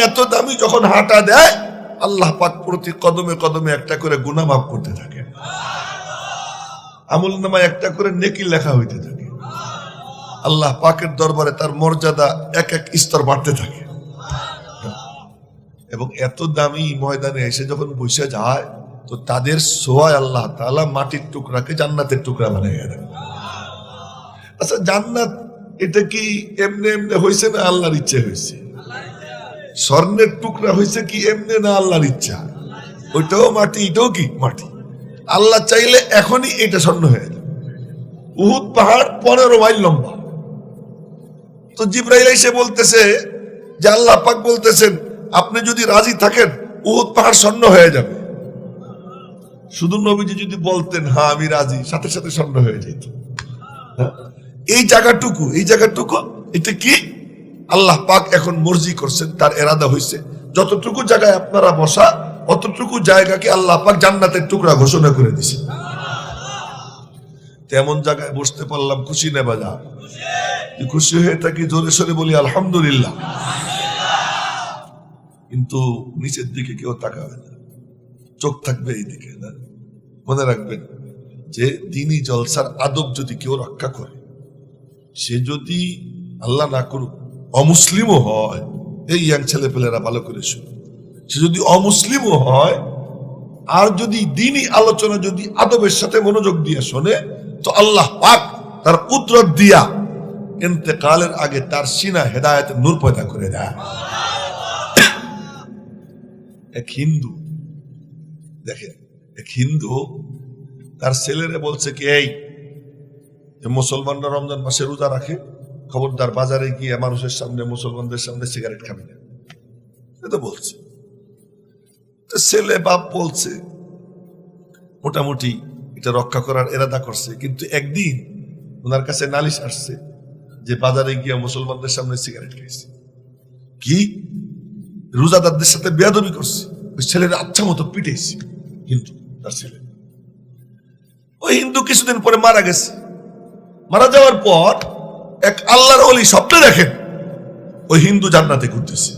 এত দামি যখন হাঁটা দেয়, আল্লাহ পাক প্রতি কদমে কদমে একটা করে গুনাহ মাফ করতে থাকে, আমল নামায় একটা করে নেকি লেখা হইতে থাকে। আল্লাহ পাকের দরবারে তার মর্যাদা এক এক স্তর বাড়তে থাকে। এবং এত দামি ময়দানে এসে যখন বসে যায়, তো তাদের সোয়ায় আল্লাহ তাআলা মাটির টুকরাকে জান্নাতের টুকরা বানিয়ে দেয়। আচ্ছা, জান্নাত এটা কি এমনি এমনি হয়েছে না আল্লাহর ইচ্ছে হয়েছে? স্বর্ণের টুকরা হয়েছে কি এমনি না আল্লাহর ইচ্ছা? ওইটাও মাটি, এটাও কি মাটি। আল্লাহ চাইলে এখনই এটা স্বর্ণ হয়ে যাবে। উহুদ পাহাড় 15 মাইল লম্বা। তো জিবরাইল এসে বলতেছে যে আল্লাহ পাক বলতেছেন, আপনি যদি রাজি থাকেন উহুদ পাহাড় স্বর্ণ হয়ে যাবে। শুধু নবীজি যদি বলতেন হ্যাঁ আমি রাজি, সাথে সাথে স্বর্ণ হয়ে যেত। এই জায়গাটুকু এটা কি আল্লাহ পাক এখন মর্জি করছেন, তার এরাদা হয়েছে যতটুকু জায়গায় আপনারা বসা, অতটুকু জায়গাকে আল্লাহ পাক জান্নাতের টুকরা ঘোষণা করে দিছে। তেমন জায়গায় বসতে পারলাম, খুশি না বাজা? খুশি হয়ে থাকি, জোরে সোরে বলি আলহামদুলিল্লাহ। কিন্তু নিচের দিকে কেউ তাকাবে না, চোখ থাকবে এই দিকে। না, মনে রাখবেন যে দ্বীনি জলসার আদব যদি কেউ রক্ষা করে, সে যদি আল্লাহ না করুক অমুসলিমও হয়, এই ইয়াং ছেলে পেলেরা ভালো করে শুনে, সে যদি অমুসলিমও হয় আর যদি দ্বীনি আলোচনা যদি আদবের সাথে মনোযোগ দিয়ে শোনে, তো আল্লাহ পাক তার কুদরত দিয়া ইন্তেকালের আগে তার সিনা হেদায়েতের নূর পয়দা করে দেয়। এক হিন্দু দেখেন, এক হিন্দু তার ছেলেরে বলছে কি, এই মুসলমানরা রমজান মাসে রোজা রাখে, খবরদার বাজারে গিয়ে মানুষের সামনে, মুসলমানদের সামনে সিগারেট খাবি না, এটা বলছে। ছেলে বাপ বলছে, মোটামুটি এটা রক্ষা করার এরাদা করছে। কিন্তু একদিন ওনার কাছে নালিশ আসছে যে বাজারে গিয়ে মুসলমানদের সামনে সিগারেট খাইছে, কি রোজাদারদের সাথে বেয়াদবি করছে। ওই ছেলের আচ্ছা মতো পিটেছে কিন্তু তার ছেলে। ওই হিন্দু কিছুদিন পরে মারা গেছে। মারা যাওয়ার পর এক আল্লাহর ওলি স্বপ্নে দেখেন ওই হিন্দু জান্নাতে ঘুরতেছে।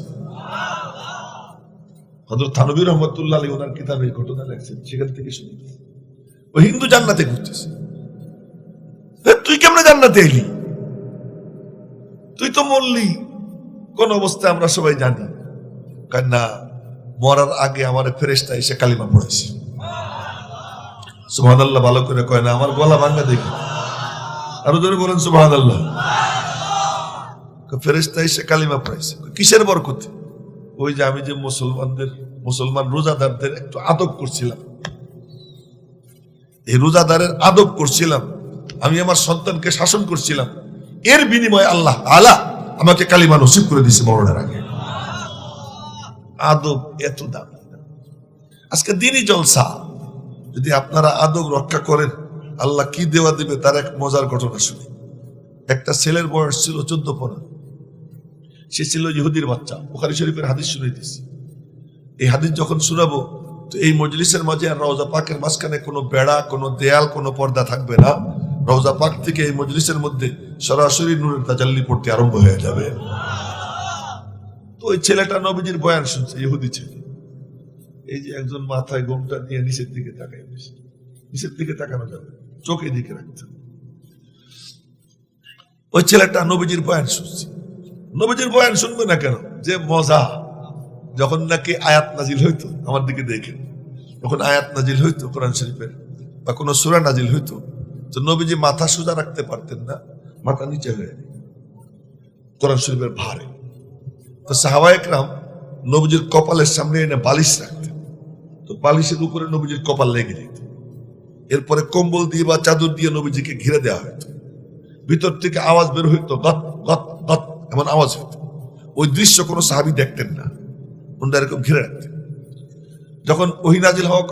হযরত থানভী রহমাতুল্লাহ আলাইহি ওনার কিতাবে এই ঘটনা লেখছেন, সেখান থেকে শুনি ওই হিন্দু জান্নাতে ঘুরতেছে। তুই কেমনে জান্নাতে এলি? তুই তো মরলি, কোন অবস্থায় আমরা সবাই জানি। না, মরার আগে আমার ফেরেশতা এসে কালিমা পড়েছে। সুবহানাল্লাহ ভালো করে কয় না, আমার গলা ভাঙা দেখি, আরো জোরে বলেন সুবহানাল্লাহ। ফেরেশতা এসে কালিমা পড়েছে, কিসের বরকতে? ওই যে আমি যে মুসলমান রোজাদারদের একটু আদব করছিলাম, এই রোজাদারের আদব করছিলাম, আমি আমার সন্তানকে শাসন করছিলাম, এর বিনিময়ে আল্লাহ তাআলা আমাকে কালিমা নসিব করে দিয়েছে মরণের আগে। আদব এত দাম। আজকে দ্বীনি জলসা যদি আপনারা আদব রক্ষা করেন, আল্লাহ কি দেওয়া দিবে তার এক মজার ঘটনা শুনি। একটা ছেলের বয়স ছিল 14-15, সে ছিল ইহুদির বাচ্চা। বুখারী শরীফের হাদিস শুনাইতেছি। এই হাদিস যখন শোনাবো, তো এই মজলিসের মাঝে আর রওজা পাকের মাঝখানে কোনো বেড়া, কোনো দেয়াল, কোনো পর্দা থাকবে না। রওজা পাক থেকে এই মজলিসের মধ্যে সরাসরি নূরের তাজাল্লি পড়তে আরম্ভ হয়ে যাবে। তো ওই ছেলেটা নবীজির বয়ান শুনছে, ইহুদি ছেলে। এই যে একজন মাথায় গোমটা নিয়ে নিচের দিকে তাকায়, নিচের দিকে তাকানো যাবে, চোখে দিকে রাখতে। ওই ছেলেটা নবীজির বয়ান শুনছে। নবীজির বয়ান শুনবে না কেন? যে মজা। যখন নাকি আয়াত নাজিল হইতো, আমার দিকে দেখেন, যখন আয়াত নাজিল হইতো কোরআন শরীফের বা কোন সূরা নাজিল হইতো, তো নবীজি মাথা সোজা রাখতে পারতেন না, মাথা নিচে হয়ে কোরআন শরীফের ভারে। তো সাহাবায়ে কেরাম নবীজির কপালের সামনে এনে বালিশ রাখতেন, তো বালিশের উপরে নবীজির কপাল লেগে যেত। এরপরে কম্বল দিয়ে বা চাদর দিয়ে নবীজিকে ঘিরে দেওয়া হইতো। ভিতর থেকে আওয়াজ বের হইতো, গত গত গত, এমন আওয়াজ হইতো। ওই দৃশ্য কোনো সাহাবী দেখতেন না, ওনারা এরকম ঘিরে রাখতেন। যখন ওহী নাজিল হওয়া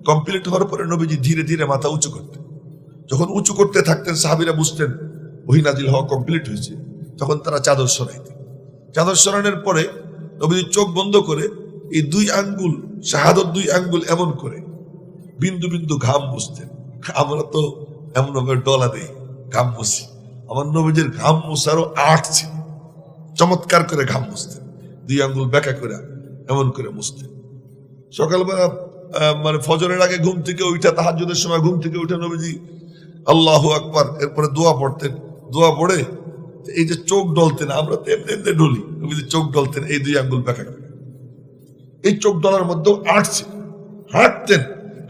কমপ্লিট হওয়ার পরে নবীজি ধীরে ধীরে মাথা উঁচু করতেন। যখন উঁচু করতে থাকতেন, সাহাবীরা বুঝতেন ওহী নাজিল হওয়া কমপ্লিট হয়েছে, তখন তারা চাদর সরাইতেন। চাদর সরানোর পরে নবীজি চোখ বন্ধ করে এই 2 আঙ্গুল, শাহাদত 2 আঙ্গুল এমন করে বিন্দু বিন্দু ঘাম মুছতেন। আমরা তো এমন ভাবে ডলা দেই, ঘাম মুছি। আমার নবীজির ঘাম মুছারও আর্ট ছিল, চমৎকার করে ঘাম মুছতেন। দুই আঙ্গুল ব্যাকা করে এমন করে মুছতেন। সকালবেলা মানে ফজরের আগে ঘুম থেকে উঠা, তাহাজ্জুদের সময় ঘুম থেকে উঠে নবীজি আল্লাহু আকবার, এরপরে দোয়া পড়তেন। দোয়া পড়ে এই যে চোখ ডলতেন, আমরা তো এমনি এমনি ডলি, নবীজি চোখ ডলতেন এই দুই আঙ্গুল ব্যাকা করে। এই চোখ ডলার মধ্যেও আর্ট ছিল, হাঁটতেন,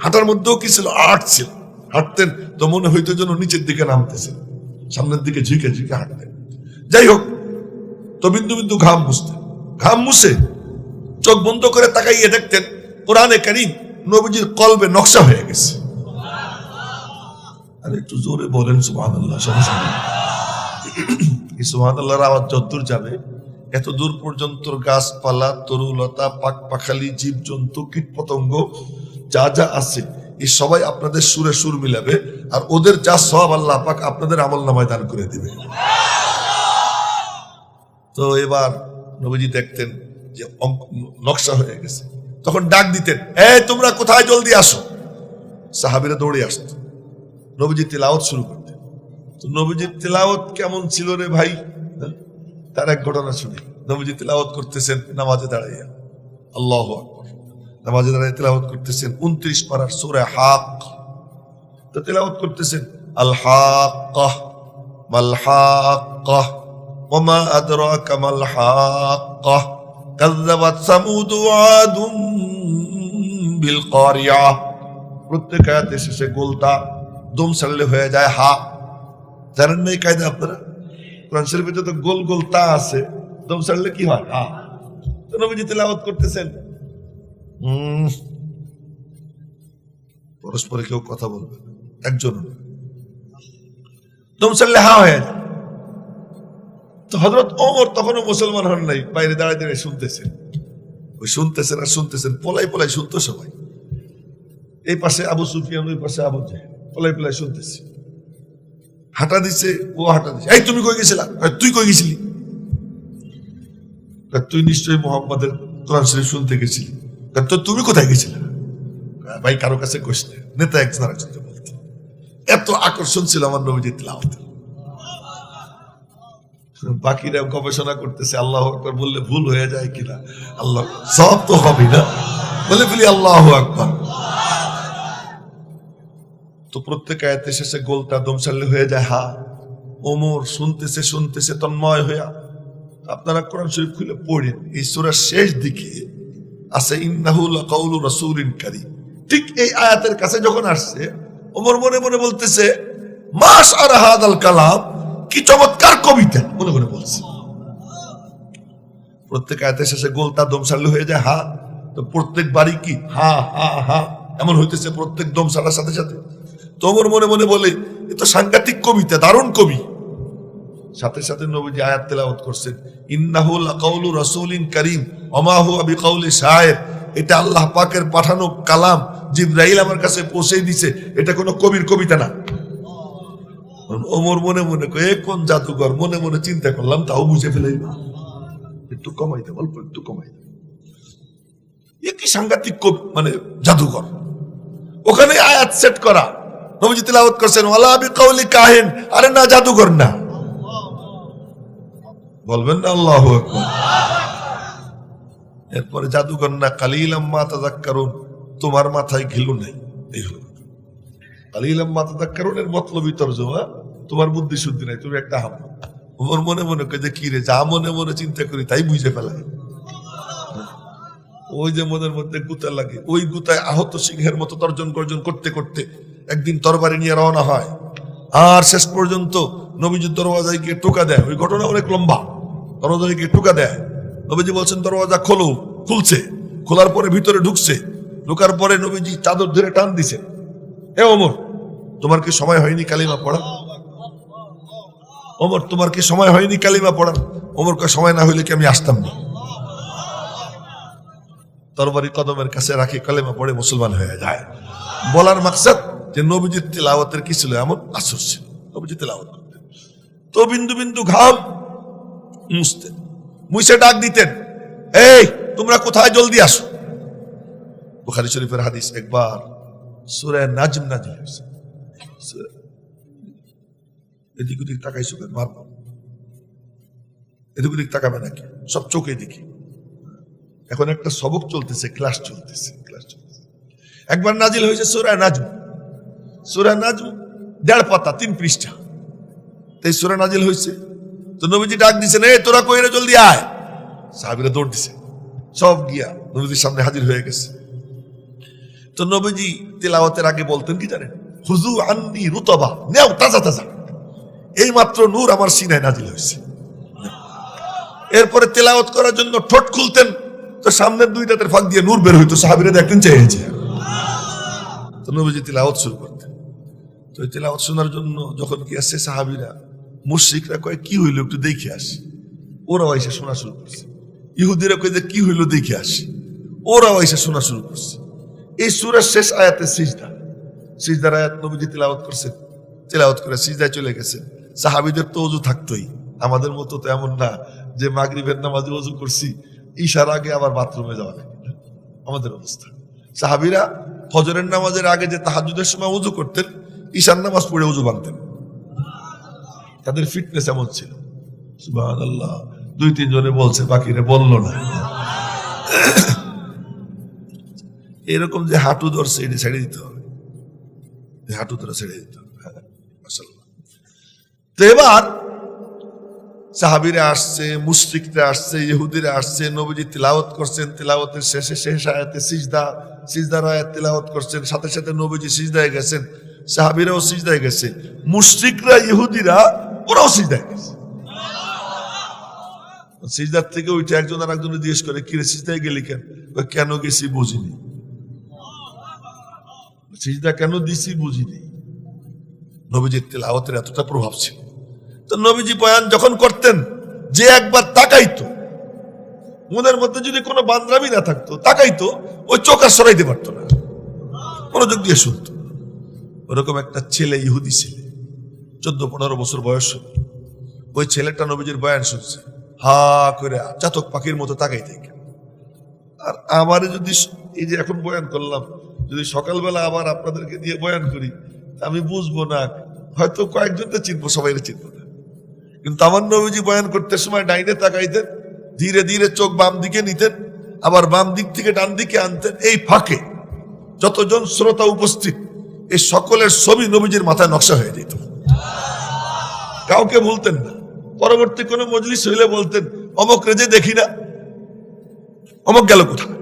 হাঁটার মধ্যেও কি ছিল, আর্ট ছিল। হাঁটতেন তো মনে হইতো যেন নিচের দিকে নামতেছেন, সামনের দিকে ঝুঁকে ঝুঁকে হাঁটতেন। যাই হোক, তো বিন্দু বিন্দু ঘাম মুছতেন। ঘাম মুছে চোখ বন্ধ করে তাকাইয়ে দেখতেন কোরআনে কারীম নবীজির কলবে নকশা হয়ে গেছে। আর একটু জোরে বলেন সুবহানাল্লাহ। এই সুবহানাল্লাহর আওয়াজ যতদূর যাবে এত দূর পর্যন্ত গাছপালা, তরুলতা, পাক পাখালি, জীব জন্তু, কীট পতঙ্গ যা যা আছে এই সবাই আপনাদের সুরে সুর মিলাবে, আর ওদের যা সওয়াব আল্লাহ পাক আপনাদের আমলনামায় দান করে দিবে। তো এবার নবীজি দেখতেন যে নকশা হয়ে গেছে, তখন ডাক দিতেন, এই তোমরা কোথায়, জলদি আসো। সাহাবীরা দৌড়ে আসত, নবীজি তিলাওয়াত শুরু করতেন। তো নবীজির তিলাওয়াত কেমন ছিল রে ভাই, তার এক ঘটনা শুনি। নবীজি তিলাওয়াত করতেছেন নামাজে দাঁড়াইয়া, আল্লাহু আকবার, নামাজে দাঁড়িয়ে তিলাওয়াত করতেছেন 29 পারার সূরা হাক। তো তিলাওয়াত করতেছেন আল হাক্কাহ মাল হাক্কাহ ওমা আদরাকা মাল হাক্কাহ কাযযাবাত সামুদ ওয়া আদুম বিল কারিয়া। প্রত্যেক আয়াতের শেষে গোলতা দম ছাড়লে হয়ে যায় হা। জানেন না এই কায়দা আপনারা? কোরআন শরীফে যত গোল গোল তা আছে, দম ছাড়লে কি হয়, হা। তো নবীজি তিলাওয়াত করতেছেন, পরস্পরে কেউ কথা বলবে, একজন দম ছাড়লে হা হয়ে যায়। তো হযরত ওমর তখনও মুসলমান হন নাই, বাইরে দাঁড়ায় দাঁড়িয়ে শুনতেছেন। ওই শুনতেছেন আর শুনতেছেন, পলাই পলাই শুনতো সবাই। এই পাশে আবু সুফিয়ান, ওই পাশে আবু জাহেল, পলাই পলাই শুনতেছে। হাঁটা দিছে, ও হাঁটা দিছে, এই তুমি কই গেছিলা, তুই কই গেছিলি, তুই নিশ্চয়ই মুহাম্মাদের কোরআন শরীফ শুনতে গেছিলি, তো তুমি কোথায় গেছিলা? ভাই কারো কাছে কইস না, নেতা একজন আরেকজনকে বলতে। এত আকর্ষণ ছিল আমার নবীজির তিলাওয়াতে। বাকিরা গবেষণা করতেছে আল্লাহু আকবার বললে ভুল হয়ে যায় কিনা, আল্লাহ সব তো হবে না, বলে ফেলি আল্লাহু আকবার। তো প্রত্যেক আয়াতের শেষে গোলটা দম ছাড়লে হয়ে যায় হা। ওমর শুনতেছে শুনতেছে তন্ময় হইয়া। আপনারা কোরআন শরীফ খুলে পড়েন, এই সূরার শেষ দিকে আছে ইন্নাহু লাকাউলু রাসূলিন কারীম। ঠিক এই আয়াতের কাছে যখন আসছে, ওমর মনে মনে বলতেছে মাশআরা হাদাল কালাম, কি চমৎকার কবিতা, মনে মনে বলছে। প্রত্যেক আয়াতের শেষে গোলটা দম ছাড়লে হয়ে যায় হা। তো প্রত্যেক বাড়ি কি হা হা হা এমন হইতেছে, প্রত্যেক দম ছাড়ার সাথে সাথে। তোমর মনে মনে বলে এ তো সাংঘাতিক কবিতা, দারুণ কবি। সাথে সাথে নবীজি আয়াত তেলাওয়াত করছেন ইন্নাহু লাকাউলু রাসূলিন কারীম ওমা হুয়া বিকাউলি শায়ের। এটা আল্লাহ পাকের পাঠানো কালাম, জিবরাইল আমার কাছে পৌঁছে দিয়েছে, এটা কোনো কবির কবিতা না। ওমর মনে মনে কয়ে কোন জাদুঘর, মনে মনে চিন্তা করলাম, তাও বুঝে ফেলাই, একটু কমাই দে, অল্প একটু কমাই দে। এ কি সাংঘাতিক মানে জাদুঘর। ওখানে আয়াত সেট করা, নবীজি তিলাওয়াত করছেন ওয়ালা বিকাউলি কাহিন। আরে না, জাদুঘর না, বলবেন না আল্লাহু আকবার। এরপরে জাদুঘর না, কালিলাম মা তাযাক্কারুন, তোমার মাথায় ঘিলু নাই। এই হলো কালিলাম মা তাযাক্কারুন এর মতলবী তরজমা, তোমার বুদ্ধি শুদ্ধি নাই, তুমি একটা হাম। ওর মনে মনে কয়ে যে কি রে, যা মনে মনে চিন্তা করি তাই বুঝে ফেলাই। ওই যে মনের মধ্যে গুতা লাগে, ওই গুতায় আহত সিংহের মতো তর্জন গর্জন করতে করতে একদিন তরবারি নিয়ে রওনা হয়, আর শেষ পর্যন্ত নবীজির দরওয়াজায় গিয়ে টোকা দেয়। ওই ঘটনা অনেক লম্বা। দরওয়াজায় গিয়ে টোকা দেয়, নবীজি বলছেন দরওয়াজা খোলো, খুলছে। খোলার পরে ভিতরে ঢুকছে, ঢুকার পরে নবীজি চাদর ধরে টান দিছে, এ ওমর তোমার কি সময় হয়নি কালিমা পড়া? ওমর তোমার কি সময় হয়নি কালিমা পড়ার? ওমর কা সময় না হইলে কি আমি আসতাম না? তরবারি কদমের কাছে রাখি, কালিমা পড়ে মুসলমান হয়ে যায়। বলার মাকসাদ যে নবীজির তিলাওয়াতের কি ছিল, এমন আসর ছিল। নবীজি তিলাওয়াত করতেন তো বিন্দু বিন্দু ঘাম মুছতেন, মুছে ডাক দিতেন, এই তোমরা কোথায়, জলদি আসো। বুখারী শরীফের হাদিস, একবার সূরা নাজম নাযিল হয়েছে। এদিক ওদিক তাকাইছো কেন, মারব, এদিক ওদিক তাকাবে নাকি, সব চোখে দেখি। এখন একটা সবক চলতেছে, ক্লাস চলতেছে। একবার নাজিল হয়েছে সূরা নাজম। সূরা নাজম 1.5 পাতা, 3 পৃষ্ঠা। এই সূরা নাজিল হয়েছে, তো নবীজি ডাক দিছেন, এই তোরা কই রে, জলদি আয়। সাহাবীরা দৌড় দিছে, সব গিয়া নবীজির সামনে হাজির হয়ে গেছে। তো নবীজি তেলাওয়াতের আগে বলতেন কি জানেন? হুজু আন্নি রুতবা, নেও তাজা তাজা, এই মাত্র নূর আমার সিনায় নাজিল হয়েছে। এরপরে তেলাওয়াত করার জন্য ঠোঁট খুলতেন, তো সামনের 2 দাঁতের ফাঁক দিয়ে নূর বের হইতো, সাহাবীরা দেখতেন চেয়েছে। তো নবীজি তেলাওয়াত শুরু করতেন। তো এই তেলাওয়াত শোনার জন্য যখন কি আসছে সাহাবীরা, মুশরিকরা কয় কি হইলো একটু দেখে আসি, ওরাও এসে শোনা শুরু করছে। ইহুদিরা কয় যে কি হইলো দেখে আসি, ওরাও এসে শোনা শুরু করছে। এই সূরার শেষ আয়াতে সিজদা, সিজদার আয়াত নবীজি তেলাওয়াত করছেন। তেলাওয়াত করে সিজদায় চলে গেছেন। সাহাবীদের তো ওযু থাকতোই, আমাদের মতো তো এমন না যে মাগরিবের নামাজে ওযু করছি, ঈশার আগে আবার বাথরুমে যাওয়া লাগে, আমাদের অবস্থা। সাহাবীরা ফজরের নামাজের আগে যে তাহাজ্জুদের সময় ওযু করতেন, ঈশার নামাজ পড়ে ওযু ভাঙতেন। তাদের ফিটনেস এমন ছিল, সুবহানাল্লাহ। 2-3 জনে বলছে, বাকিরা বললো না। এরকম যে হাঁটু ধরছে, এটা ছেড়ে দিতে হবে, হাঁটু ধরে ছেড়ে দিতে হবে। মাশাআল্লাহ। তো এবার সাহাবীরা আসছে, মুশরিকরা আসছে, ইহুদিরা আসছে, নবীজি তিলাওয়াত করছেন। তিলাওয়াতের শেষে শেষ আয়াতে সিজদা, সিজদার আয়াত তিলাওয়াত করছেন, সাথে সাথে নবীজি সিজদায় গেছেন, সাহাবীরাও সিজদায় গেছে, মুশরিকরা ইহুদিরা ওরাও সিজদায় গেছে। সিজদার থেকে উঠে একজন আর একজনে জিজ্ঞেস করে, কি রে সিজদায় গেলি কেন? কেন গেছি বুঝিনি, সিজদা কেন দিছি বুঝিনি। নবীজির তিলাওয়াতের এতটা প্রভাব ছিল। তো নবীজি বয়ান যখন করতেন, যে একবার তাকাইতো, মনের মধ্যে যদি কোনো বান্দরামি না থাকতো, তাকাইতো, ওই চোখ আর সরাইতে পারতো না, মনোযোগ দিয়ে শুনতো। ওরকম একটা ছেলে, ইহুদি ছেলে, 14-15 বছর বয়স। ওই ছেলেটা নবীজির বয়ান শুনছে, হা করে চাতক পাখির মতো তাকাই থাকে। আর আমারে যদি এই যে এখন বয়ান করলাম, যদি সকালবেলা আবার আপনাদেরকে দিয়ে বয়ান করি, আমি বুঝবো না, হয়তো কয়েকজনকে চিনবো, সবাই চিনবো না। কিন্তু আমার নবীজি বয়ান করতে সময় ডাইনে তাকাইতেন, ধীরে ধীরে চোখ বাম দিকে নিতেন, আবার বাম দিক থেকে ডান দিকে আনতেন। এই ফাঁকে যতজন শ্রোতা উপস্থিত, এই সকলের ছবি নবীজির মাথায় নকশা হয়ে যেত, কাউকে বলতেন না। পরবর্তী কোনো মজলিস হইলে বলতেন, অমক রেজে দেখি না, অমক গেল কোথায়।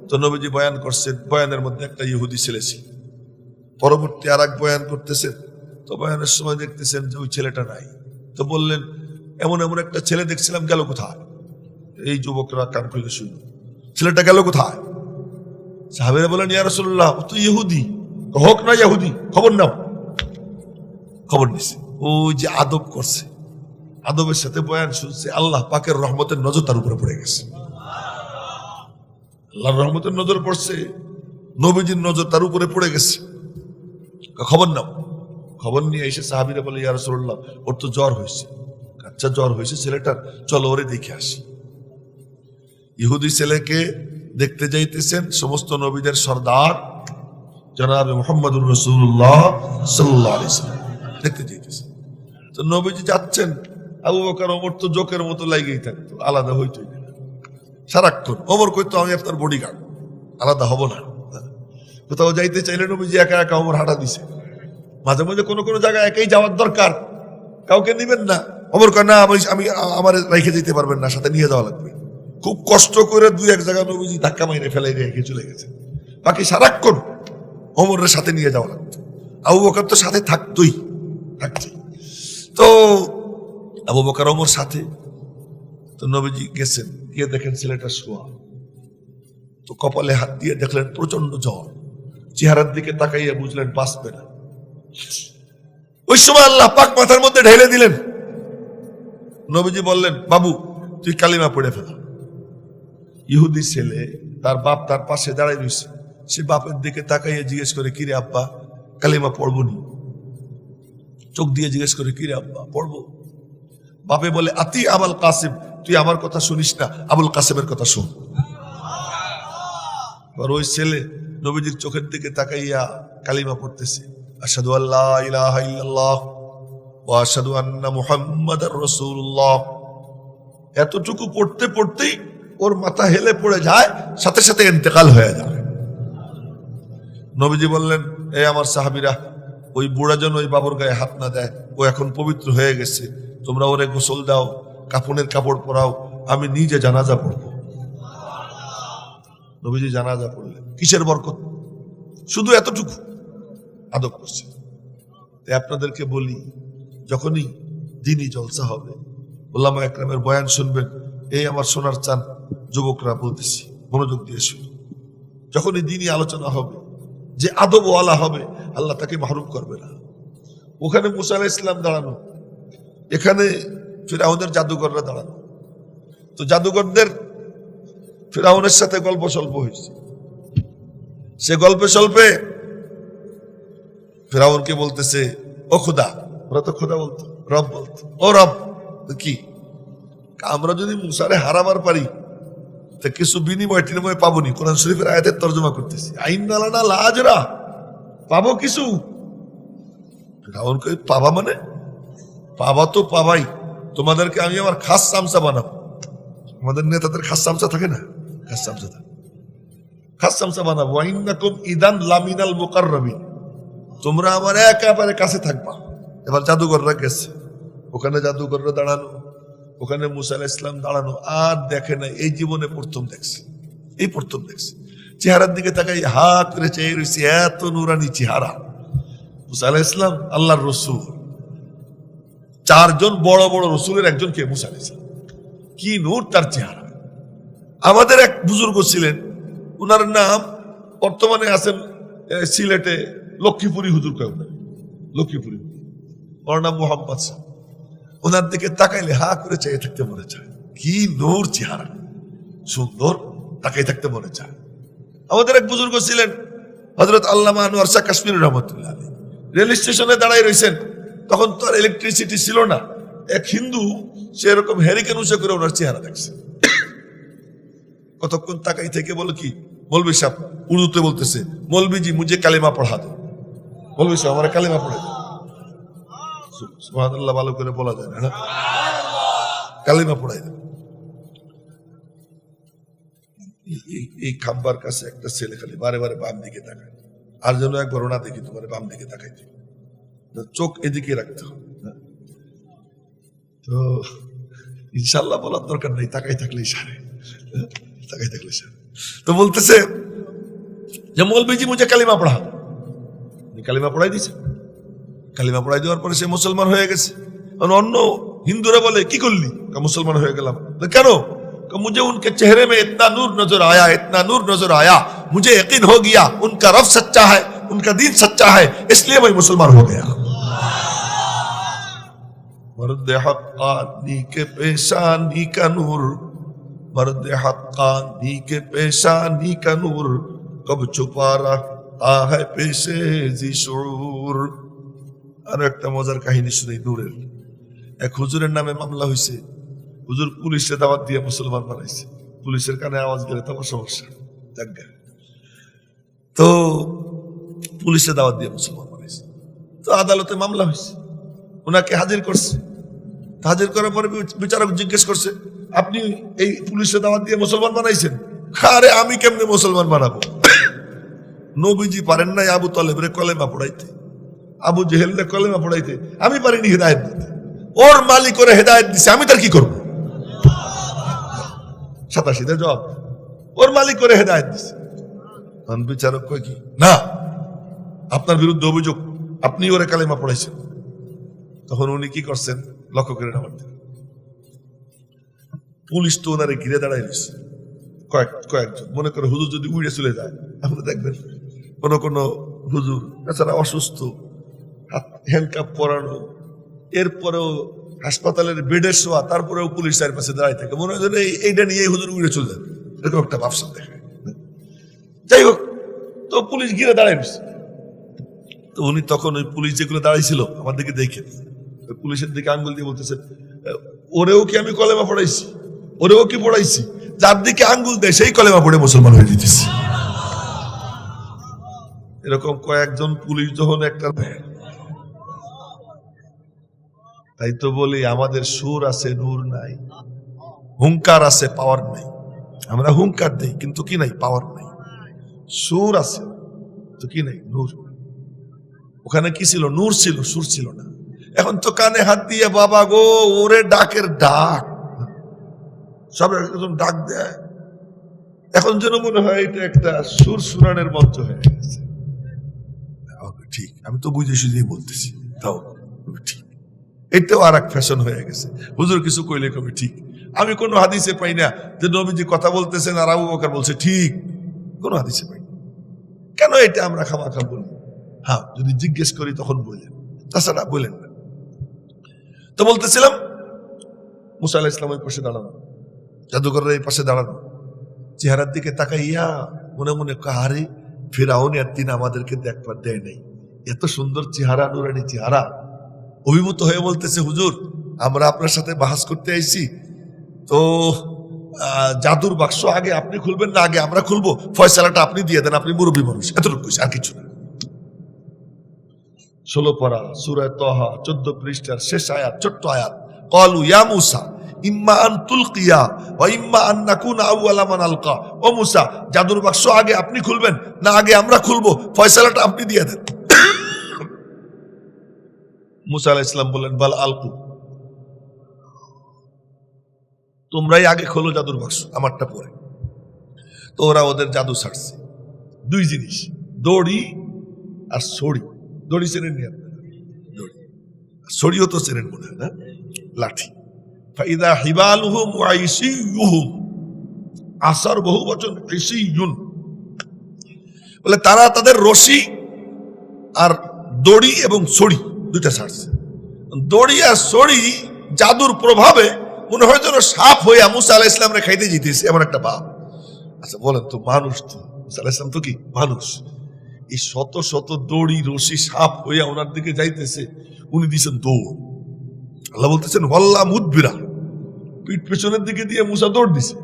তো নবীজি বয়ান করছেন, বয়ানের মধ্যে একটা ইহুদি ছেলে ছিল। পরবর্তী আর এক বয়ান করতেছেন, তো বয়ানের সময় দেখতেছেন যে ওই ছেলেটা নাই। তো বললেন, এমন এমন একটা ছেলে দেখছিলাম, গেল কোথায়? এই যুবকরা কান খুলে শুনল, ছেলেটা গেল কোথায়? সাহাবীরা বলেন, ইয়া রাসূলুল্লাহ, ও তো ইহুদি। হোক না ইহুদি, খবর নাও। খবর নিছে, ওই যে আদব করছে, আদবের সাথে বয়ান শুনছে, আল্লাহ পাকের রহমতের নজর তার উপরে পড়ে গেছে। আল্লাহর রহমতের নজর পড়ছে, নবীজির নজর তার উপরে পড়ে গেছে। খবর নাও। খবর নিয়ে এসে সাহাবীরা বলে, ইয়া রাসূলুল্লাহ, ওর তো জ্বর হয়েছে। আচ্ছা, জ্বর হয়েছে ছেলেটার, চলো ওরে দেখে আসি। ইহুদি ছেলেকে দেখতে যাইতেছেন সমস্ত নবীদের সর্দার জনাবে মুহাম্মদুর রাসূলুল্লাহ সাল্লাল্লাহু আলাইহি ওয়াসাল্লাম দেখতে যাইতেছেন। তো নবীজি যাচ্ছেন, আবু বকর ওমর তো জোকের মতো লাগেই থাকতো, আলাদা হইতোই না সারাক্ষণ। ওমর কইতো, আমি আপনার বডিগার্ড, আলাদা হব না। কোথাও যাইতে চাইলে নবীজি একা একা ওমর হাঁটা দিছে। মাঝে মাঝে কোনো কোনো জায়গায় একাই যাওয়ার দরকার, কাউকে নিবেন না। ওমর কয়, না আমি আমার রেখে যেতে পারবেন না, সাথে নিয়ে যাওয়া লাগবে। খুব কষ্ট করে 2-1 জায়গায় নবীজি ধাক্কা মাইরে ফেলে রেখে চলে গেছে। বাকি সারাক্ষণ ওমরের সাথে নিয়ে যাওয়া লাগতো। আবু বকর তো সাথে থাকতোই। তো আবু বকর ওমর সাথে। তো নবীজি গেছেন, গিয়ে দেখেন ছেলেটা শোয়া। তো কপালে হাত দিয়ে দেখলেন প্রচন্ড জ্বর। চেহারার দিকে তাকাইয়া বুঝলেন বাঁচবে না। ওই সময় আল্লাহ পাক মাথার মধ্যে ঢেলে দিলেন। নবীজি বললেন, বাবু তুই কালিমা পড়ে ফেল। ইহুদি ছেলে, তার বাপ তার পাশে দাঁড়াই রয়েছে। সে বাপের দিকে তাকাইয়া জিজ্ঞেস করে, কিরে আব্বা কালিমা পড়বো নি? চোখ দিয়ে জিজ্ঞেস করে, কিরে আব্বা পড়বো? বাপে বলে, আতি আবুল কাসিম, তুই আমার কথা শুনিস না, আবুল কাসিমের কথা শুন। আর ওই ছেলে নবীজির চোখের দিকে তাকাইয়া কালিমা পড়তেছে, আশহাদু আল্লা ইলাহা ইল্লাল্লাহ ওয়া আশহাদু আন্না মুহাম্মাদার রাসূলুল্লাহ। এতটুকু পড়তে পড়তেই ওর মাথা হেলে পড়ে যায়, সাথে সাথে ইন্তেকাল হয়ে যায়। নবীজি বললেন, এ আমার সাহাবীরা, ওই বুড়া যেন ওই বাবুর গায়ে হাত না দেয়, ও এখন পবিত্র হয়ে গেছে, তোমরা ওরে গোসল দাও, কাফনের কাপড় পরাও, আমি নিজে জানাজা পড়বো। নবীজি জানাজা পড়লেন। কিসের বরকত? শুধু এতটুকু আদব করছে। আপনাদেরকে বলি, যখনই দ্বীনি জলসা হবে, উলামা একরামের বয়ান শুনবেন, এই আমার শোনার চান যুবকরা, বলতেছি মনোযোগ দিয়ে শুনুন। যখনই দ্বীনি আলোচনা হবে, যে আদব ওয়ালা হবে, আল্লাহ তাকে মাহরুম করবে না। ওখানে মুসা আলাইহিস সালাম দাঁড়ানো, এখানে ফিরআউনের জাদুঘররা দাঁড়ানো। তো জাদুঘরদের ফিরআউনের সাথে গল্প স্বল্প হয়েছে। সে গল্পে স্বল্পে ফিরআউনকে বলতেছে, ও খোদা, ওরা তো খোদা বলতো, রব বলতো, ও রব। কি আমরা যদি মুসারে হারাবার পারি তা কিছু বিনিময় টিনিময় পাবনি। কোরআন শরীফের আয়াতের তর্জমা করতেছি, আইন্না লানা লাআজরা, পাবো কিছু। ফিরআউন কই, পাবা মানে? পাবা তো পাবাই, তোমাদেরকে আমি আমার খাস চামচা বানাবো। আমাদের নেতাদের খাস চামচা থাকে না, খাস চামচা থাকে, খাস চামচা বানাবো। ওয়াইন্নাকুম ইদান লামিনাল মুকাররাবিন, তোমরা আমার একেবারে কাছে থাকবা। এবার জাদুঘররা গেছে, ওখানে জাদুঘররা দাঁড়ানো, ওখানে মুসা আলাইহিস সালাম দাঁড়ানো, আর দেখে না, এই জীবনে প্রথম দেখছে, এই প্রথম দেখছে। চেহারার দিকে তাকাই হা করে চেয়ে রয়েছে, এত নুরানি চেহারা। মুসা আলাইহিস সালাম আল্লাহর রসুল, চারজন বড় বড় রসুলের একজন কে? মুসা আলাইহিস সালাম। কি নূর তার চেহারা। আমাদের এক বুজুর্গ ছিলেন, উনার নাম বর্তমানে আছেন সিলেটে লক্ষ্মীপুরী হুজুর, কেউ লক্ষ্মীপুরী, ওর নাম মোহাম্মদ সাহেব। ওনার দিকে তাকাইলে হা করে চেয়ে থাকতে মনে চায়, কি নূর চেহারা, সুন্দর, তাকাই থাকতে মনে চায়। আমাদের এক বুজুর্গ ছিলেন হযরত আল্লামা আনোয়ার শাহ কাশ্মীরি রহমাতুল্লাহ আলাইহি, রেল স্টেশনে দাঁড়াই রয়েছেন, তখন তো আর ইলেকট্রিসিটি ছিল না। এক হিন্দু সেরকম হেরিকেন উঁচু করে ওনার চেহারা দেখছে, কতক্ষণ তাকাই থেকে বলো, কি মৌলভী সাহেব, উর্দুতে বলতেছে, মৌলভীজি মুঝে কালিমা পড়া দো। মৌলভী সাহেব আমার কালিমা পড়ে দাও। সুবহানাল্লাহ ভালো করে বলা যায় না, কালিমা পড়াই দাও। এই খাম্বার কাছে একটা ছেলে খালি বারে বারে বাম দিকে তাকায়, আর যেন একবার না দেখি তোমার বাম দিকে তাকাইতে, চোখ এদিকে রাখতে হবে। তো ইনশাল্লাহ বলার দরকার নেই, তাকাই থাকলে ইশারে, তাকাই থাকলে ইশারে। তো বলতেছে যে মৌলভীজি মুঝে কালিমা পড়া, কালিমা পড়াই দিছে। কালিমা পড়াই দেওয়ার পরে সে মুসলমান হয়ে গেছে। অন্য হিন্দুরা বলে, কি করলি? মুসলমান হয়ে গেলাম। কেন? मुझे उनके चेहरे में इतना नूर नजर आया, इतना नूर नजर आया, मुझे यकीन हो गया उनका रब सच्चा है, उनका दीन सच्चा है, इसलिए मैं मुसलमान हो गया। मर्द हक्कानी के पेशानी का नूर, मर्द हक्कानी के पेशानी का नूर, कब छुपा रहा है पेशे जी शुऊर। আর একটা মজার কাহিনী শুনি নূরের। এক হুজুরের নামে মামলা হয়েছে, হুজুর পুলিশে দাওয়াত দিয়ে মুসলমান বানাইছে, পুলিশের কানে আওয়াজ গেলে তো সমস্যা, তো পুলিশে দাওয়াত দিয়ে মুসলমান বানাইছে। তো আদালতে মামলা হয়েছে, ওনাকে হাজির করছে। হাজির করার পরে বিচারক জিজ্ঞেস করছে, আপনি এই পুলিশে দাওয়াত দিয়ে মুসলমান বানাইছেন? আরে আমি কেমনে মুসলমান বানাবো? নবীজি পারেন নাই আবু তালেবরে কলেমা পড়াইতে, আবু জেহেলরে কলেমা পড়াইতে, আমি পারিনি হেদায়েত দিতে। ওর মালিক করে হেদায়েত দিছে, আমি তার কি করবো? 87 জবাব, ওর মালিক করে হেদায়েত দিছে। বিচারক কয় কি, না, আপনার বিরুদ্ধে অভিযোগ, আপনি ওরে কালেমা পড়াইছেন। তখন উনি কি করছেন লক্ষ্য করে নেওয়ার, পুলিশ তো ওনারে ঘিরে দাঁড়াই রয়েছে, কয়েকজন। মনে করে হুজুর যদি উড়ে চলে যায়, আপনি দেখবেন কোন হুজুর এছাড়া অসুস্থ, হ্যান্ডকাপ পরানো, এরপরেও হাসপাতালের বেডে শোয়া, তারপরেও পুলিশ চারপাশে দাঁড়াই থাকে, মনে হয় এইটা নিয়ে হুজুর উড়ে চলে যাবে, এরকম একটা ভাবসাব দেখায়। যাই হোক, তো পুলিশ ঘিরে দাঁড়াই রয়েছে। তো উনি তখন ওই পুলিশ যেগুলো দাঁড়াইছিল আমার দিকে দেখে পুলিশের দিকে আঙ্গুল দিয়ে বলতেছে, ওরেও কি আমি কলেমা পড়াইছি? ওরেও কি পড়াইছি? যার দিকে আঙ্গুল দেয় সেই কলেমা পড়ে মুসলমান হয়ে দিতেছি। এরকম কয়েকজন পুলিশ যখন একটা, তাই তো বলি আমাদের সুর আছে, নূর নাই, হুঙ্কার আছে, পাওয়ার নাই। আমরা হুঙ্কার দেই, কিন্তু কি নাই, পাওয়ার নাই। সুর আছে তো কি নাই, নূর। ওখানে কি ছিল, নূর ছিল, সুর ছিল না। এখন তো কানে হাত দিয়ে বাবা গো ওরে ডাকের ডাক, সব একদম ডাক দেয়। এখন যেন মনে হয় এটা একটা সুর সুরানের মঞ্চ হয়ে গেছে। ঠিক, আমি তো বুঝে সুঝেই বলতেছি, তাও ঠিক। এটাও আর এক ফ্যাশন হয়ে গেছে। হুজুর কিছু কইলে কবে ঠিক। আমি কোনো হাদিসে পাই না যে নবীজি কথা বলতেছেন আর আবু বকর বলছে ঠিক, কোনো হাদিসে পাই না। কেন এটা আমরা খামাখা বলি? হ্যাঁ, যদি জিজ্ঞেস করি তখন বললেন, তাছাড়া বলেন না। তো বলতেছিলাম মুসা আলাইহিস সালামের পাশে দাঁড়ানো, জাদুঘরের এই পাশে দাঁড়ানো, চেহারার দিকে তাকাইয়া মনে মনে কাহারে ফেরাউন একদিন আমাদেরকে দেখবার দেয় নাই, এত সুন্দর চেহারা, নুরানি চেহারা। অভিভূত হয়ে বলতেছে, হুজুর আমরা আপনার সাথে বাহাস করতে আইছি, তো জাদুর বাক্স আগে আপনি খুলবেন না আগে আমরা খুলবো? ফয়সালাটা আপনি দিয়ে দেন, আপনি মুরব্বী মানুষ। এতটুকু কইছে, আর কিছু না। 16 পারা সূরা তাহা 14 পৃষ্ঠার শেষ আয়াত, ছোট্ট আয়াত। ক্বালু ইয়া মূসা ইম্মা আন তুলকিয়া ওয়া ইম্মা আন নাকুনা আউয়ালা মান আলকা। ও মূসা, জাদুর বাক্স আগে আপনি খুলবেন না আগে আমরা খুলবো? ফয়সালাটা আপনি দিয়ে দেন। মূসা আলাইহিস সালাম বললেন, বাল আলকু, তোমরাই আগে খোলো জাদুর বাক্স, আমারটা পরে। তো ওরা ওদের জাদু ছাড়ছে। দুই জিনিস, দড়ি আর ছড়ি। দড়ি চেনেন নি আপনারা? দড়ি ছড়িও তো চেনেন মনে হয় না, লাঠি। ফাইদা হিবালুহুম ওয়া ইসিয়ুহুম, আসার বহু বচন ইসিয়ুন, বলে তারা তাদের রশি আর দড়ি এবং ছড়ি দুইটা ছাড়ছে। দড়ি আর ছড়ি জাদুর প্রভাবে মনে হয় যেন সাপ হয়ে মুসা আলাইহিস সালামরে খাইতে যেতেছে, এমন একটা ভাব। আচ্ছা বলেন তো, মানুষ তো, মুসা আলাইহিস সালাম তো কি মানুষ? এই শত শত দড়ি রশি সাপ হইয়া ওনার দিকে যাইতেছে, উনি দিচ্ছেন দৌড়। আল্লাহ বলতেছেন ওয়াল্লা মুদবিরা, পিঠ পেছনের দিকে দিয়ে মুসা দৌড় দিছে।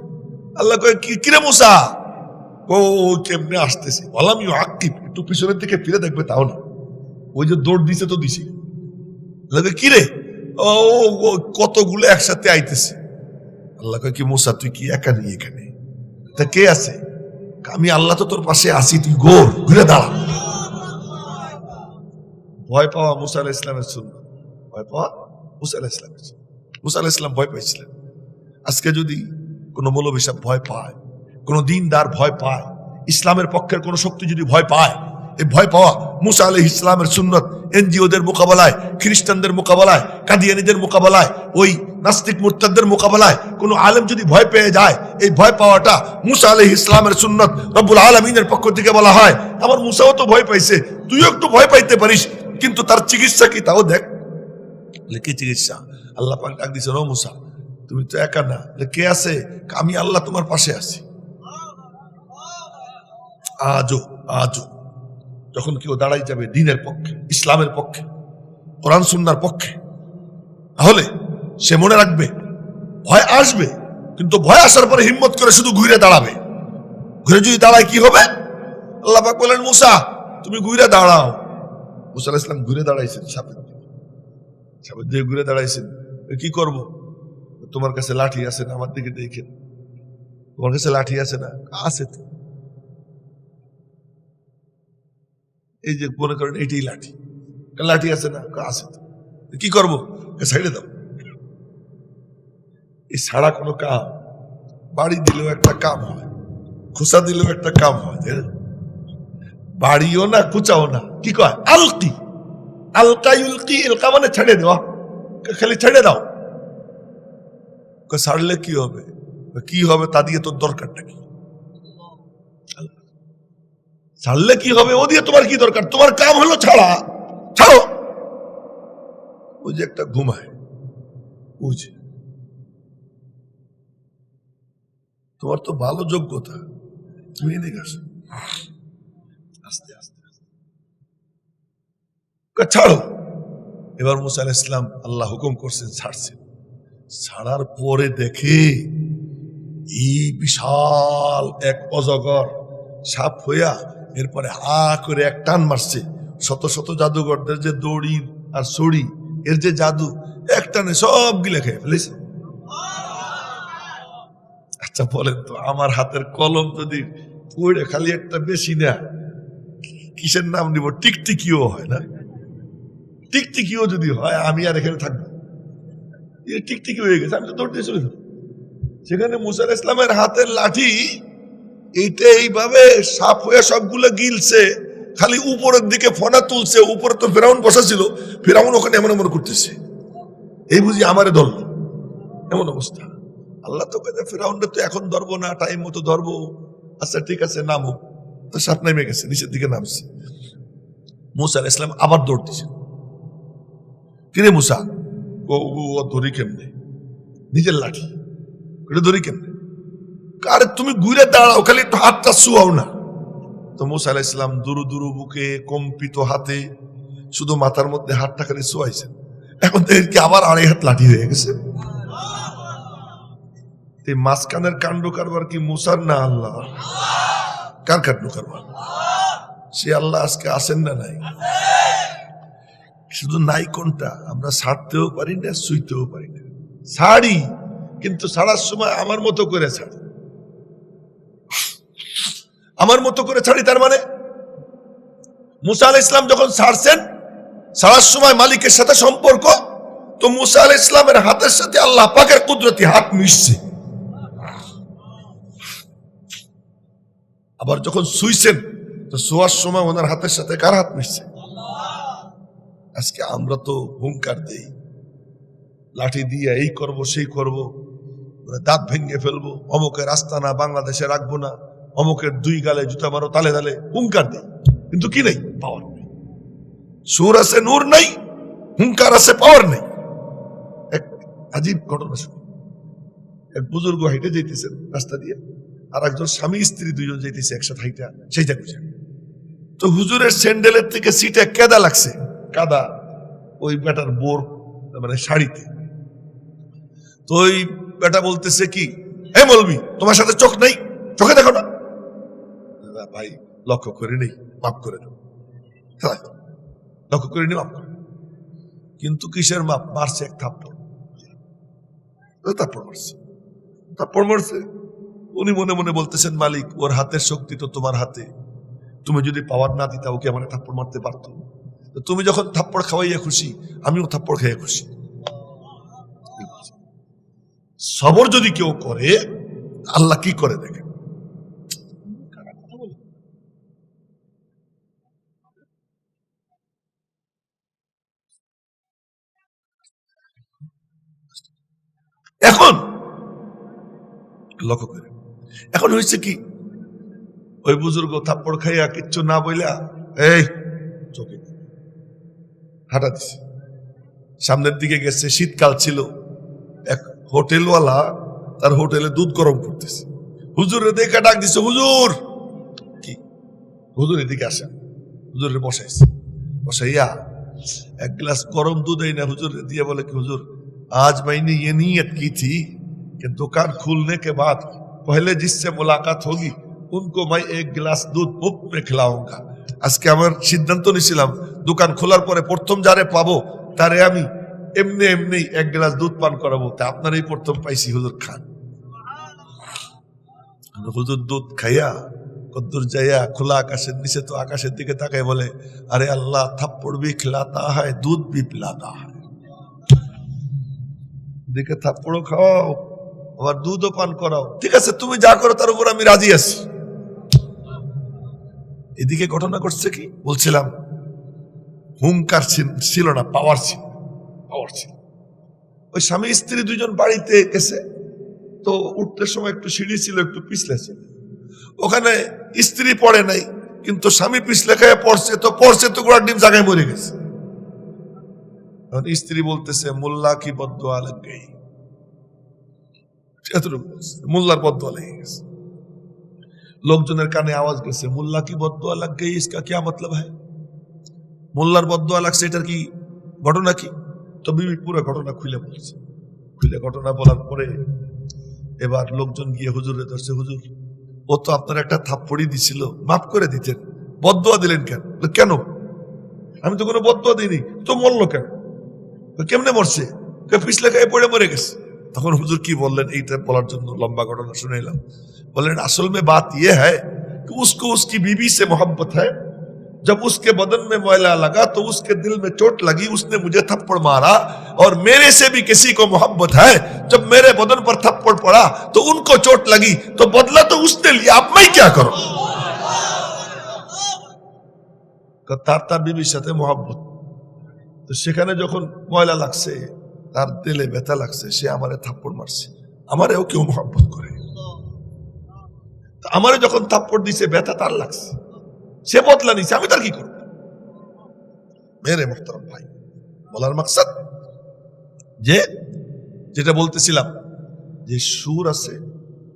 আল্লাহ কয় কিরে মুসা, ও কেমনে আসতেছে? ওয়ালাম ইউআকিব, একটু পিছনের দিকে ফিরে দেখবে তাও না, ওই যে দৌড় দিছে তো দিছে। আল্লাহ কয় কিরে, ও কতগুলো একসাথে আইতেছে। আল্লাহ কয় কি মুসা তুই কি একা নেই এখানে? তা কে আছে? আমি আল্লাহ তো তোর পাশে আছি, তুই ঘুরে দাঁড়া। ভয় পাওয়া মুসা আলাইহিস সালামের সুন্নাত, ভয় পাওয়া মুসা আলাইহিস সালামের সুন্নাত। মুসা আলাইহিস সালাম ভয় পাইছিলেন। আজকে যদি কোনো মৌলভী সাহেব ভয় পায়, কোন দিনদার ভয় পায়, ইসলামের পক্ষের কোন শক্তি যদি ভয় পায়, এই ভয় পাওয়া মুসা আলাইহিস সালামের সুন্নাত। এনজিওদের মোকাবেলায়, খ্রিস্টানদের মোকাবেলায়, কাদিয়ানীদের মোকাবেলায়, ওই নাস্তিক মুরতাদদের মোকাবেলায় কোন আলেম যদি ভয় পেয়ে যায়, এই ভয় পাওয়াটা মুসা আলাইহিস সালামের সুন্নাত। রব্বুল আলামিনের পক্ষ থেকে বলা হয়, আমার মুসাও তো ভয় পাইছে, তুইও একটু ভয় পাইতে পারিস, কিন্তু তার চিকিৎসা কি তাও দেখ। কি চিকিৎসা? আল্লাহ পাক ডাক দিয়েছেন, ও মুসা তুমি তো একা না, কে আছে? আমি আল্লাহ তোমার পাশে আছি। আজও আজও যখন কেউ দাঁড়াই যাবে দ্বীনের পক্ষে, ইসলামের পক্ষে, কোরআন সুন্নাহর পক্ষে, তাহলে সে মনে রাখবে ভয় আসবে, কিন্তু ভয় আসার পরে হিম্মত করে শুধু ঘুরে দাঁড়াবে। ঘুরে যদি দাঁড়ায় কি হবে? আল্লাহ পাক বলেন, মুসা তুমি ঘুরে দাঁড়াও। মুসা আলাইহিস সালাম ঘুরে দাঁড়াইছেন, সাপের দিকে ঘুরে দাঁড়াইছেন। কি করব? তোমার কাছে লাঠি আছে না? আমার দিকে দেখেন, তোমার কাছে লাঠি আছে না? আছে তো, এই যে মনে করেন এইটাই লাঠি, লাঠি আছে না? আছে তো। কি করবো? ছেড়ে দাও। এই ছাড়া কোনো কাম, বাড়ি দিলেও একটা কাম হয়, খুচা দিলেও একটা কাম হয়। বাড়িও না খুচাও না, কি কয়? আলকি, আলকা ইউলকি, এলকা মানে ছেড়ে দেওয়া, খালি ছেড়ে দাও। ছাড়লে কি হবে? কি হবে তা দিয়ে তোর দরকারটা কি? ছাড়লে কি হবে ও দিয়ে তোমার কি দরকার? তোমার কাম হলো ছাড়া, ছাড়ো। ওই যে একটা ঘুমায়, বুঝে তোমার তো ভালো যোগ্যতা, তুমি এদিকে আসো, আস্তে আস্তে ছাড়ো। এবার মুসা আলাইহিস সালাম আল্লাহ হুকুম করছেন, ছাড়ছেন। ছাড়ার পরে দেখে এই বিশাল এক অজগর সাপ হইয়া এরপরে হা করে এক টান মারছে। শত শত জাদুঘরদের যে দড়ি আর ছড়ি, এর যে জাদু, এক টানে সব গিলে খেয়ে ফেলেছে। আচ্ছা বলেন তো, আমার হাতের কলম যদি পড়ে খালি একটা বেশি না, কিসের নাম নিব? টিকটিকিও হয় না? টিকটিকিও যদি হয়, আমি আর এখানে থাকবো? টিকটিকি হয়ে গেছে, আমি তো দৌড় দিয়ে চলে যাবো। সেখানে মুসা আলাইহিস ইসলামের হাতের লাঠি এইটা এইভাবে সাপ হয়ে সবগুলো গিলছে, খালি উপরের দিকে ফনা তুলছে। উপরে তো ফেরাউন বসা ছিল, ফেরাউন ওখানে এমন এমন করতেছে, এই বুঝি আমারে ধরল, এমন অবস্থা। আল্লাহ তো কেন ফেরাউনটা তো এখন ধরবো না, টাইম মতো ধরবো। আচ্ছা ঠিক আছে, নামো। তো সাপ নেমে গেছে, নিচের দিকে নামছে। মুসা আলাইহিস সালাম আবার দৌড় দিছে। কিরে মুসা, ও ধরি কেমনে? নিজের লাঠি, এটা ধরি কেমনে? আরে তুমি ঘুরে দাঁড়াও, খালি একটু হাতটা শুয়াও না। তো মুসা আলাইহিস সালাম দুরু দুরু বুকে কম্পিত হাতে শুধু মাথার মধ্যে হাতটা খালি শোয়াইছেন। এখন দেখেন কি আবার 2.5 হাত লাঠি হয়ে গেছে। এই মাঝখানের কাণ্ড কারবার কি মুসার না আল্লাহ? কার কাণ্ড কারবার? সে আল্লাহ আজকে আসেন না নাই? শুধু নাই কোনটা, আমরা ছাড়তেও পারি না, শুইতেও পারি না। ছাড়ি, কিন্তু ছাড়ার সময় আমার মতো করে ছাড়ি। আমার মতো করে ছাড়ি, তার মানে মুসা আলাইহিস সালাম যখন ছাড়ছেন, ছাড়ার সময় মালিকের সাথে সম্পর্ক, তো মুসা আলাইহিস সালামের হাতের সাথে আল্লাহ পাকের কুদরতি হাত মিশছে। আবার যখন শুইছেন, তো শোয়ার সময় ওনার হাতের সাথে কার হাত মিশছে? আজকে আমরা তো হুঙ্কার দেই, লাঠি দিয়ে এই করব সেই করব, দাঁত ভেঙে ফেলবো, অমুকের আস্তানা বাংলাদেশে রাখবো না, অমুকের 2 গালে জুতা মারো, তালে তালে হুঙ্কার দেই, কিন্তু কি নেই? পাওয়ার নেই। সুর আছে, নূর নাই, হুঙ্কার আছে, পাওয়ার নেই। এক আজীব ঘটনা শুনি। এক বুজুর্গ হাইটে যেতেছেন রাস্তা দিয়ে, আর একজন স্বামী স্ত্রী 2 জন যেতেছে একসাথে হাইটা, সেইটা বুঝে। তো হুজুরের স্যান্ডেলের থেকে সিটে কাদা লাগছে, কাদা ওই বেটার বোর মানে শাড়িতে। তো ওই বেটা বলতেছে কি, হে মৌলবি, তোমার সাথে চোখ নেই? চোখে দেখো না? ভাই লক্ষ্য করে নেই, মাফ করে দাও। লক্ষ্য করে নি, মাফ করে। কিন্তু কিসের মাপ? মারছে এক থাপ্পড়। থাপ্পড় মারছে, থাপ্পড় মারছে। উনি মনে মনে বলতেছেন, মালিক, ওর হাতের শক্তি তো তোমার হাতে, তুমি যদি পাওয়ার না দিতা ওকে আমার থাপ্পড় মারতে পারতো। তুমি যখন থাপ্পড় খাওয়াইয়া খুশি, আমিও থাপ্পড় খাইয়া খুশি। সবর যদি কেউ করে, আল্লাহ কি করে দেখেন। এখন লক্ষ্য করে, এখন হয়েছে কি, ওই বুজুর্গ থাপ্পড় খাইয়া কিচ্ছু না বইলা এই চোখে হাঁটা দিছে, সামনের দিকে গেছে। শীতকাল ছিল, এক হোটেলওয়ালা তার হোটেলে দুধ গরম করতেছে। হুজুরের দেখে ডাক দিছে, হুজুর। কি? হুজুর এদিকে আসেন। হুজুরে বসাইছে, বসাইয়া 1 গ্লাস गरम दूध ही ना हुजूर दिया, बोले कि हुजूर आज मैंने ये नीयत की थी कि दुकान खुलने के बाद पहले जिससे मुलाकात होगी उनको मैं 1 गिलास दूध मुफ्त में खिलाऊंगा। আজকে আমার সিদ্ধান্ত নিছিলাম দোকান খোলার পরে প্রথম যারে পাবো তারে আমি এমনি এমনি 1 গ্লাস দুধ পান করাবো। তা আপনার এই প্রথম পাইছি, হুজুর খান। হুজুর দুধ খাইয়া কদ্দুর যাইয়া খোলা আকাশের নিচে, তো আকাশের দিকে তাকায় বলে, আরে আল্লাহ থাপ্পড় भी खिलाता है, दूध भी पिलाता है। দিকে থাপ্পড়ও খাওয়াও, আবার দুধও পান করাও, ঠিক আছে তুমি যা করো তার উপর আমি রাজি আছি। এদিকে ঘটনা ঘটছে কি বলছিলাম, হুঙ্কার ছিল না, পাওয়ার ছিল। পাওয়ার ছিল। ওই স্বামী স্ত্রী 2 জন বাড়িতে গেছে, তো উঠতে সময় একটু সিঁড়ি ছিল, একটু পিছলে ছিল। ওখানে স্ত্রী পড়ে নাই, কিন্তু স্বামী পিছলে খায় পড়ছে, তো গোড়ার ডিম জায়গায় মরে গেছে। স্ত্রী বলতেছে, মোল্লা কি বদদুয়া লাগ গই, মোল্লার বদদুয়া লেগে গেছে। লোকজনের কানে আওয়াজ গেছে, মোল্লা কি বদদুয়া লাগ গই, इसका क्या मतलब है? মোল্লার বদদুয়া লাগছে, এটার কি ঘটনা কি? তো বিবি পুরো ঘটনা খুলে বলছে। খুলে ঘটনা বলার পরে এবার লোকজন গিয়ে হুজুরে ধরছে, হুজুর ও তো আপনার একটা থাপ্পড়ি দিছিল, মাফ করে দিতেন, বদদুয়া দিলেন কেন? কেন? আমি তো কোনো বদদুয়া দিইনি। তো মরলো কেন? কেমনে মরছে? পিছলে খায় পড়ে মরে গেছে। তখন হুজুর কি বললেন এইটা বলার জন্য লম্বা ঘটনা শুনে এলাম। বললেন असल में बात ये है कि उसको उसकी बीवी से मोहब्बत है, जब उसके बदन में मैला लगा तो उसके दिल में चोट लगी, उसने मुझे थप्पड़ मारा, और मेरे से भी किसी को मोहब्बत है, जब मेरे बदन पर थप्पड़ पड़ा तो उनको चोट लगी, तो बदला तो उसने लिया, अब मैं क्या करूं। তার বিবির সাথে মোহাব্বত, তো সেখানে যখন ময়লা লাগছে, তার দিলে ব্যথা লাগছে, সে আমারে থাপ্পড় মারছে। আমারেও কেউ মোহাব্বত করে, আমারে যখন থাপ্পড় দিছে ব্যথা তার লাগছে, সে বদলা নিছে, আমি তার কি করব। মেরে মোহতারাম ভাই, বলার মাকসাদ যে যেটা বলতেছিলাম যে সুর আছে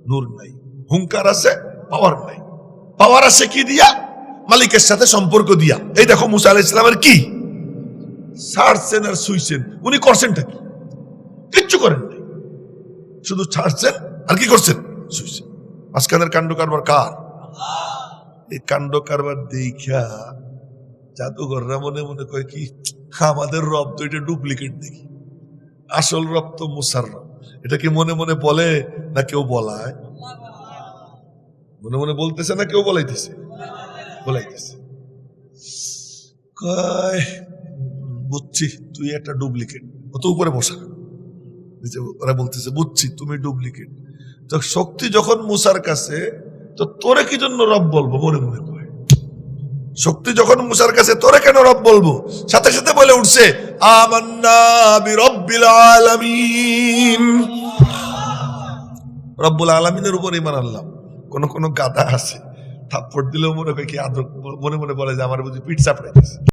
নূর নাই, হুঙ্কার আছে পাওয়ার নাই। পাওয়ার আছে কি দিয়া? মালিকের সাথে সম্পর্ক দিয়া। এই দেখো মুসা আলাইহিস সালামের কি ছাড়ছেন আর শুইছেন, উনি করছেনটা কি? কিচ্ছু করেন নাই, শুধু ছাড়ছেন আর কি করছেন? শুইছেন। মাঝখানের কাণ্ড কারবার কার? এই কাণ্ড কারবার দেখা জাদুঘররা মনে মনে কয় কি, আমাদের রব তো এটা ডুপ্লিকেট দেখি, আসল রব তো মুসার রব। এটা কি মনে মনে বলে না কেউ বলায়? মনে মনে বলতেছে না কেউ বলাইতেছে? বলাইতেছে। কয় বুঝছি তুই একটা ডুপ্লিকেট, অত উপরে বসা। ওরা বলতেছে বুঝছি তুমি ডুপ্লিকেট। তো শক্তি যখন মুসার কাছে, তো তোরে কি জন্য রব বলবো? মনে মনে কয় শক্তি যখন মুসার কাছে, তোরে কেন রব বলবো? সাথে সাথে বলে উঠছে আমান্না বিরব্বিল আলামিন, রব্বুল আলামিনের উপর ঈমান আনলাম। কোন কোন গাধা আছে থাপ্পড় দিলেও মনে হয় কি আদর, মনে মনে বলে যে আমার বুঝি পিঠ চাপড়াইতেছে।